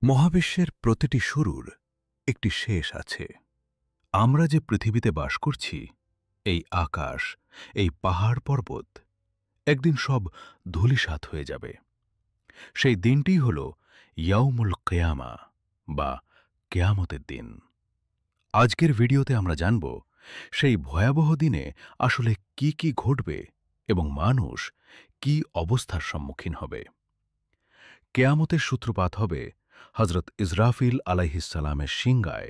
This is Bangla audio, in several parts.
মহাবিশ্বের প্রতিটি শুরুর একটি শেষ আছে। আমরা যে পৃথিবীতে বাস করছি, এই আকাশ, এই পাহাড় পর্বত একদিন সব ধূলিসাৎ হয়ে যাবে। সেই দিনটিই হল ইয়াউমুল কিয়ামা বা কেয়ামতের দিন। আজকের ভিডিওতে আমরা জানব সেই ভয়াবহ দিনে আসলে কি কি ঘটবে এবং মানুষ কি অবস্থার সম্মুখীন হবে। কেয়ামতের সূত্রপাত হবে হজরত ইসরাফিল আলাইহিসসালামের শিঙ্গায়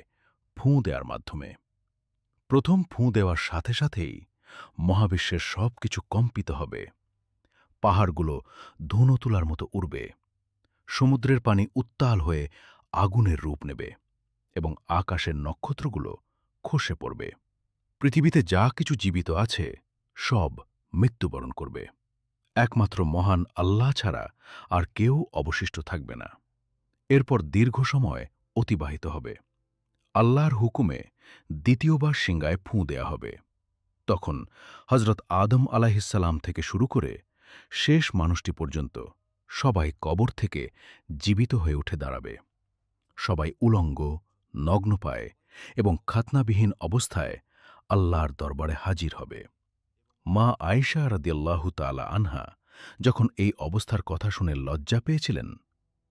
ফুঁ দেওয়ার মাধ্যমে। প্রথম ফুঁ দেওয়ার সাথে সাথেই মহাবিশ্বের সবকিছু কম্পিত হবে। পাহাড়গুলো ধুনো তুলার মতো উড়বে, সমুদ্রের পানি উত্তাল হয়ে আগুনের রূপ নেবে এবং আকাশের নক্ষত্রগুলো খসে পড়বে। পৃথিবীতে যা কিছু জীবিত আছে সব মৃত্যুবরণ করবে। একমাত্র মহান আল্লাহ ছাড়া আর কেউ অবশিষ্ট থাকবে না। এরপর দীর্ঘ সময় অতিবাহিত হবে। আল্লাহর হুকুমে দ্বিতীয়বার সিংগায় ফুঁ দেয়া হবে। তখন হজরত আদম আলাইহিসসালাম থেকে শুরু করে শেষ মানুষটি পর্যন্ত সবাই কবর থেকে জীবিত হয়ে উঠে দাঁড়াবে। সবাই উলঙ্গ, নগ্নপায়ে এবং খাতনাবিহীন অবস্থায় আল্লাহর দরবারে হাজির হবে। মা আয়েশা রাদিয়াল্লাহু তাআলা আনহা যখন এই অবস্থার কথা শুনে লজ্জা পেয়েছিলেন,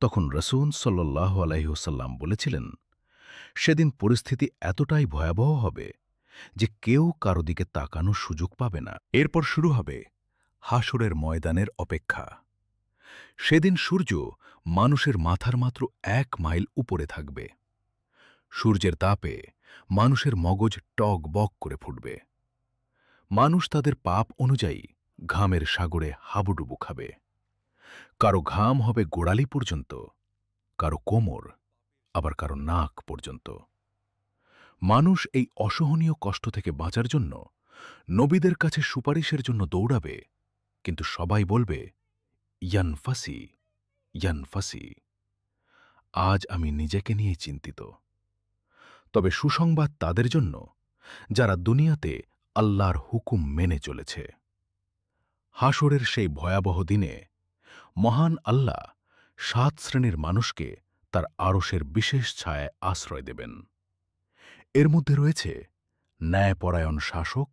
তখন রাসূল সাল্লাল্লাহু আলাইহি ওয়াসাল্লাম বলেছিলেন, সেদিন পরিস্থিতি এতটাই ভয়াবহ হবে যে কেউ কারো দিকে তাকানোর সুযোগ পাবে না। এরপর শুরু হবে হাসরের ময়দানের অপেক্ষা। সেদিন সূর্য মানুষের মাথার মাত্র 1 মাইল উপরে থাকবে। সূর্যের তাপে মানুষের মগজ টগবগ করে ফুটবে। মানুষ তাদের পাপ অনুযায়ী ঘামের সাগরে হাবুডুবু খাবে। কারো ঘাম হবে গোড়ালি পর্যন্ত, কারো কোমর, আবার কারো নাক পর্যন্ত। মানুষ এই অসহনীয় কষ্ট থেকে বাঁচার জন্য নবীদের কাছে সুপারিশের জন্য দৌড়াবে, কিন্তু সবাই বলবে, ইয়ানফাসি, ইয়ানফাসি। আজ আমি নিজেকে নিয়ে চিন্তিত। তবে সুসংবাদ তাদের জন্য যারা দুনিয়াতে আল্লাহর হুকুম মেনে চলেছে। হাসরের সেই ভয়াবহ দিনে মহান আল্লাহ 7 শ্রেণীর মানুষকে তার আরশের বিশেষ ছায়ায় আশ্রয় দেবেন। এর মধ্যে রয়েছে ন্যায়পরায়ণ শাসক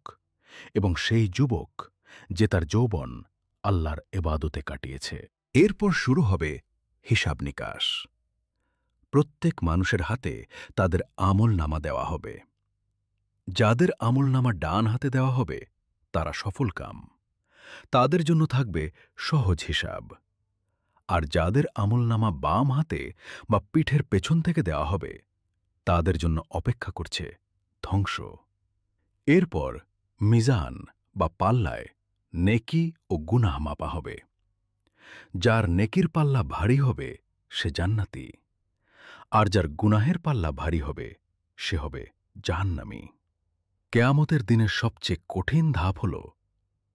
এবং সেই যুবক যে তার যৌবন আল্লাহর এবাদতে কাটিয়েছে। এরপর শুরু হবে হিসাব নিকাশ। প্রত্যেক মানুষের হাতে তাদের আমলনামা দেওয়া হবে। যাদের আমলনামা ডান হাতে দেওয়া হবে তারা সফলকাম, তাদের জন্য থাকবে সহজ হিসাব। আর যাদের আমলনামা বাম হাতে বা পিঠের পেছন থেকে দেওয়া হবে তাদের জন্য অপেক্ষা করছে ধ্বংস। এরপর মিজান বা পাল্লায় নেকি ও গুনাহ মাপা হবে। যার নেকির পাল্লা ভারী হবে সে জান্নাতি, আর যার গুনাহের পাল্লা ভারী হবে সে হবে জাহান্নামী। কেয়ামতের দিনের সবচেয়ে কঠিন ধাপ হল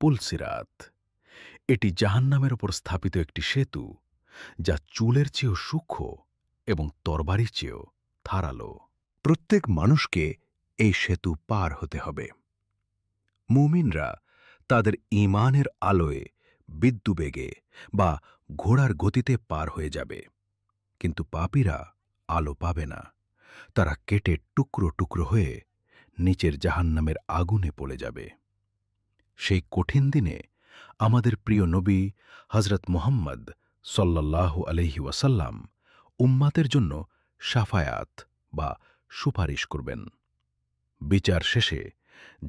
পুলসিরাত। এটি জাহান্নামের ওপর স্থাপিত একটি সেতু, যা চুলের চেয়েও সূক্ষ্ম এবং তরবারির চেয়েও ধারালো। প্রত্যেক মানুষকে এই সেতু পার হতে হবে। মুমিনরা তাদের ঈমানের আলোয় বিদ্যুবেগে বা ঘোড়ার গতিতে পার হয়ে যাবে, কিন্তু পাপীরা আলো পাবে না। তারা কেটে টুকরো টুকরো হয়ে নিচের জাহান্নামের আগুনে পড়ে যাবে। সেই কঠিন দিনে আমাদের প্রিয় নবী হজরত মুহাম্মদ সাল্লাল্লাহু আলাইহি ওয়াসাল্লাম উম্মাতের জন্য শাফায়াত বা সুপারিশ করবেন। বিচার শেষে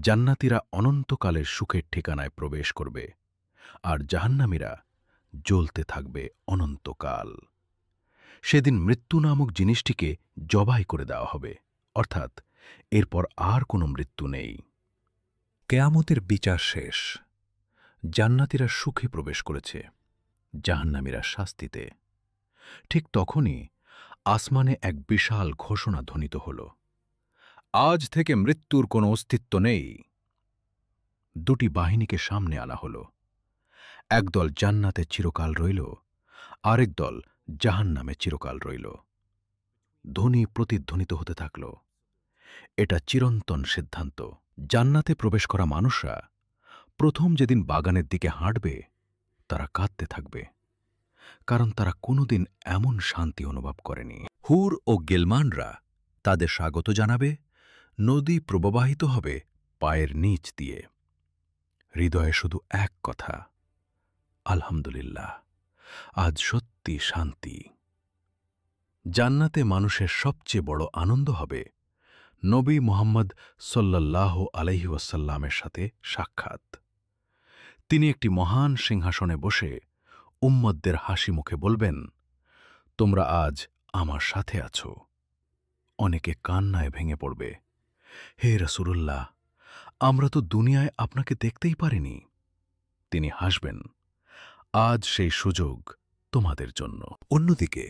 জান্নাতীরা অনন্তকালের সুখের ঠিকানায় প্রবেশ করবে, আর জাহান্নামীরা জ্বলতে থাকবে অনন্তকাল। সেদিন মৃত্যু নামক জিনিসটিকে জবাই করে দেওয়া হবে, অর্থাৎ এরপর আর কোনো মৃত্যু নেই। কেয়ামতের বিচার শেষ। জান্নাতীরা সুখে প্রবেশ করেছে, জাহান্নামীরা শাস্তিতে। ঠিক তখনই আসমানে এক বিশাল ঘোষণা ধ্বনিত হল, আজ থেকে মৃত্যুর কোনো অস্তিত্ব নেই। দুটি বাহিনীকে সামনে আনা হল। একদল জান্নাতে চিরকাল রইল, আরেক দল জাহান্নামে চিরকাল রইল। ধ্বনি প্রতিধ্বনিত হতে থাকল। এটা চিরন্তন সিদ্ধান্ত। জান্নাতে প্রবেশ করা মানুষরা প্রথম যেদিন বাগানের দিকে হাঁটবে তারা কাঁদতে থাকবে, কারণ তারা কোনোদিন এমন শান্তি অনুভব করেনি। হুর ও গেলমানরা তাদের স্বাগত জানাবে, নদী প্রবাহিত হবে পায়ের নিচ দিয়ে। হৃদয়ে শুধু এক কথা, আলহামদুলিল্লাহ, আজ সত্যি শান্তি। জান্নাতে মানুষের সবচেয়ে বড় আনন্দ হবে নবী মুহাম্মদ সাল্লাল্লাহু আলাইহি ওয়াসাল্লামের সাথে সাক্ষাৎ। তিনি একটি মহান সিংহাসনে বসে উম্মতদের হাসি মুখে বলবেন, তোমরা আজ আমার সাথে আছো। অনেকে কান্নায় ভেঙে পড়বে, হে রাসূলুল্লাহ, আমরা তো দুনিয়ায় আপনাকে দেখতেই পারিনি। তিনি হাসবেন, আজ সেই সুযোগ তোমাদের জন্য। অন্যদিকে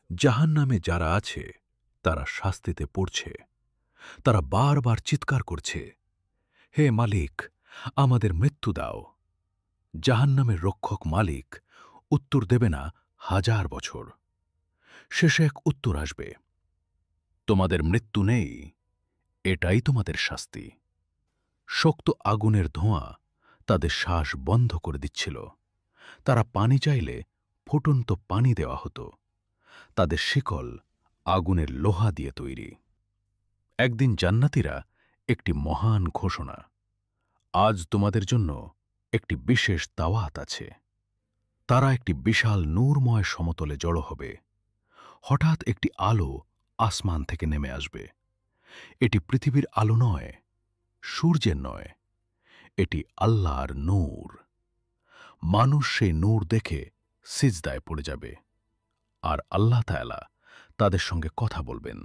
জাহান্নামে যারা আছে তারা শাস্তিতে পড়ছে। তারা বারবার চিৎকার করছে, হে মালিক, আমাদের মৃত্যু দাও। জাহান্নামের রক্ষক মালিক উত্তর দেবে না 1000 বছর। শেষে এক উত্তর আসবে, তোমাদের মৃত্যু নেই, এটাই তোমাদের শাস্তি। শক্ত আগুনের ধোঁয়া তাদের শ্বাস বন্ধ করে দিচ্ছিল। তারা পানি চাইলে ফুটন্ত পানি দেওয়া হতো। তাদের শিকল আগুনের লোহা দিয়ে তৈরি। একদিন জান্নাতীরা একটি মহান ঘোষণা, আজ তোমাদের জন্য একটি বিশেষ দাওয়াত আছে। তারা একটি বিশাল নূরময় সমতলে জড়ো হবে। হঠাৎ একটি আলো আসমান থেকে নেমে আসবে। এটি পৃথিবীর আলো নয়, সূর্যের নয়, এটি আল্লাহর নূর। মানুষ সেই নূর দেখে সিজদায় পড়ে যাবে, আর আল্লাহ তাআলা তাদের সঙ্গে কথা বলবেন।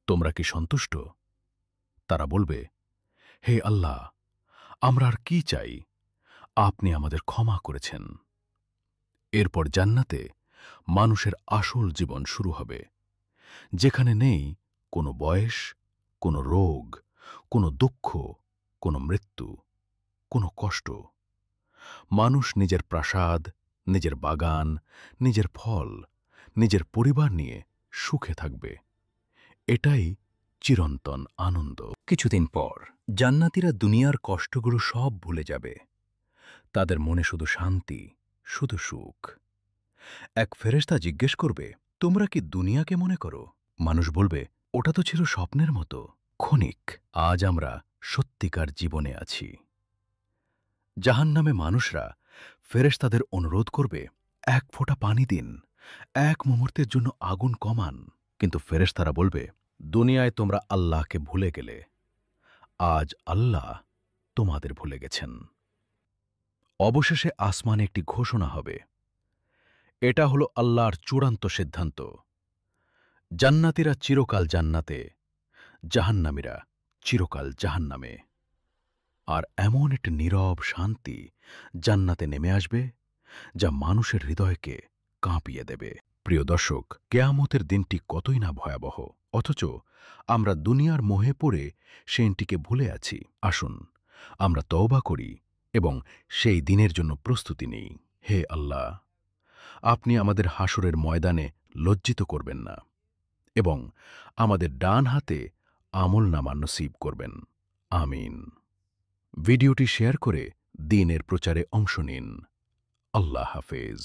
তোমরা কি সন্তুষ্ট? তারা বলবে, হে আল্লাহ, আমরা আর কি চাই, আপনি আমাদের ক্ষমা করেছেন। এরপর জান্নাতে মানুষের আসল জীবন শুরু হবে, যেখানে নেই কোনো বয়স, কোনো রোগ, কোনো দুঃখ, কোনো মৃত্যু, কোনো কষ্ট। মানুষ নিজের প্রাসাদ, নিজের বাগান, নিজের ফল, নিজের পরিবার নিয়ে সুখে থাকবে। এটাই চিরন্তন আনন্দ। কিছুদিন পর জান্নাতীরা দুনিয়ার কষ্টগুলো সব ভুলে যাবে। তাদের মনে শুধু শান্তি, শুধু সুখ। এক ফেরেশতা জিজ্ঞেস করবে, তোমরা কি দুনিয়াকে মনে করো? মানুষ বলবে, ওটা তো ছিল স্বপ্নের মতো, ক্ষণিক। আজ আমরা সত্যিকার জীবনে আছি। জাহান্নামে মানুষরা ফেরেশতাদের অনুরোধ করবে, এক ফোঁটা পানি দিন, এক মুহূর্তের জন্য আগুন কমান। কিন্তু ফেরেশতারা বলবে, দুনিয়ায় তোমরা আল্লাহকে ভুলে গেলে, আজ আল্লাহ তোমাদের ভুলে গেছেন। অবশেষে আসমানে একটি ঘোষণা হবে। এটা হলো আল্লাহর চূড়ান্ত সিদ্ধান্ত। জান্নাতীরা চিরকাল জান্নাতে, জাহান্নামীরা চিরকাল জাহান্নামে। আর এমন একটি নীরব শান্তি জান্নাতে নেমে আসবে, যা মানুষের হৃদয়কে কাঁপিয়ে দেবে। প্রিয় দর্শক, কেয়ামতের দিনটি কতই না ভয়াবহ, অথচ আমরা দুনিয়ার মোহে পড়ে সেটিকে ভুলে আছি। আসুন আমরা তওবা করি এবং সেই দিনের জন্য প্রস্তুতি নিই। হে আল্লাহ, আপনি আমাদের হাসরের ময়দানে লজ্জিত করবেন না এবং আমাদের ডান হাতে আমলনামা নসিব করবেন। আমিন। ভিডিওটি শেয়ার করে দ্বীনের প্রচারে অংশ নিন। আল্লাহ হাফেজ।